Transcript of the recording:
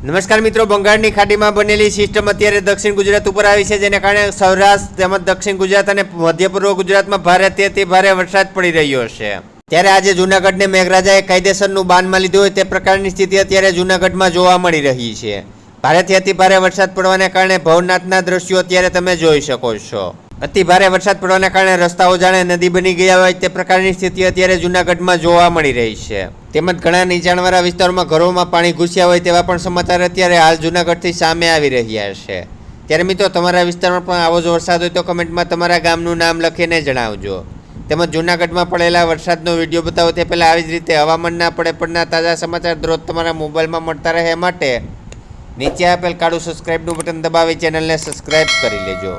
નમસ્કાર મિત્રો, બંગાળની ખાડીમાં બનેલી સિસ્ટમ અત્યારે દક્ષિણ ગુજરાત ઉપર આવી છે, જેને કારણે સૌરાષ્ટ્ર તેમજ દક્ષિણ ગુજરાત અને મધ્ય પૂર્વ ગુજરાતમાં ભારેથી અતિ ભારે વરસાદ પડી રહ્યો છે। ત્યારે આજે જૂનાગઢને મેઘરાજાએ કાયદેસરનું બાનમાં લીધું હોય તે પ્રકારની સ્થિતિ અત્યારે જૂનાગઢમાં જોવા મળી રહી છે। ભારેથી અતિ ભારે વરસાદ પડવાને કારણે ભવનાથના દ્રશ્યો અત્યારે તમે જોઈ શકો છો। અતિ ભારે વરસાદ પડવાને કારણે રસ્તાઓ જાણે નદી બની ગયા હોય તે પ્રકારની સ્થિતિ અત્યારે જૂનાગઢમાં જોવા મળી રહી છે। તેમજ ઘણા નીચાણવાળા વિસ્તારોમાં ઘરોમાં પાણી ઘૂસ્યા હોય તેવા પણ સમાચાર અત્યારે હાલ જૂનાગઢથી સામે આવી રહ્યા છે। ત્યારે મિત્રો, તમારા વિસ્તારમાં પણ આવો જ વરસાદ હોય તો કમેન્ટમાં તમારા ગામનું નામ લખીને જણાવજો। તેમજ જૂનાગઢમાં પડેલા વરસાદનો વિડીયો બતાવો તે પહેલાં આવી જ રીતે હવામાનના પડના તાજા સમાચાર દરરોજ તમારા મોબાઈલમાં મળતા રહે માટે નીચે આપેલ કાળું સબસ્ક્રાઇબનું બટન દબાવી ચેનલને સબસ્ક્રાઇબ કરી લેજો।